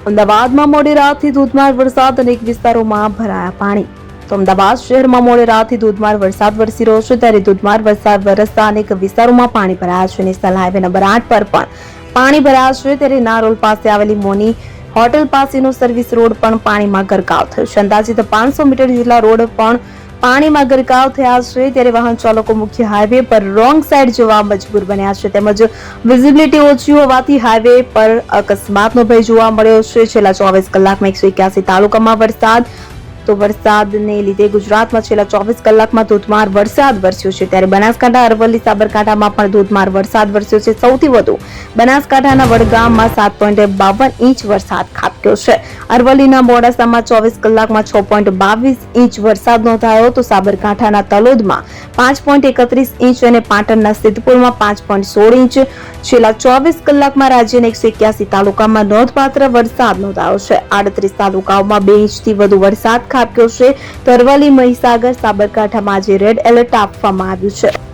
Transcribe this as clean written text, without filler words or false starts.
અમદાવાદમાં મોડી રાતથી ધોધમાર વરસાદ, અનેક વિસ્તારોમાં ભરાયા પાણી. તો અમદાવાદ શહેરમાં મોડી રાતથી ધોધમાર વરસાદ વરસી રહ્યો છે, ત્યારે ધોધમાર વરસાદ વરસતા અનેક વિસ્તારોમાં પાણી ભરાયા છે. નેશનલ હાઈવે નંબર 8 પર પણ પાણી ભરાયા છે, ત્યારે નારોલ પાસે આવેલી મોની હોટેલ પાસેનો સર્વિસ રોડ પણ પાણીમાં ગરકાવ થયો છે. અંદાજિત 500 મીટર જેટલા રોડ પણ પાણીમાં ગરકાવ થયા છે, ત્યારે વાહન ચાલકો મુખ્ય હાઈવે પર રોંગ સાઈડ જવા મજબૂર બન્યા છે. તેમજ વિઝિબિલિટી ઓછી હોવાથી હાઈવે પર અકસ્માતનો ભય જોવા મળ્યો છે. છેલ્લા 24 કલાકમાં 181 તાલુકામાં વરસાદને લીધે ગુજરાતમાં છેલ્લા 24 કલાકમાં ધોધમાર વરસાદ વરસ્યો છે. ત્યારે બનાસકાંઠા, અરવલ્લી, સાબરકાંઠામાં પણ ધોધમાર વરસાદ વરસ્યો છે. સૌથી વધુ બનાસકાંઠાના વડગામમાં 7.52 ઇંચ વરસાદ ખાબક્યો છે. અરવલ્લીના મોડાસામાં 24 કલાકમાં 6.22 ઇંચ વરસાદ નોંધાયો, તો સાબરકાંઠાના તલોદમાં 5.31 ઇંચ અને પાટણના સિદ્ધપુરમાં 5.16 ઇંચ. છેલ્લા 24 કલાકમાં રાજ્યના 181 તાલુકામાં નોંધપાત્ર વરસાદ નોંધાયો છે. 38 તાલુકાઓમાં 2 ઇંચથી વધુ વરસાદ ખાબક્યો છે. તો અરવલ્લી, મહીસાગર, સાબરકાંઠામાં આજે રેડ એલર્ટ આપવામાં આવ્યું છે.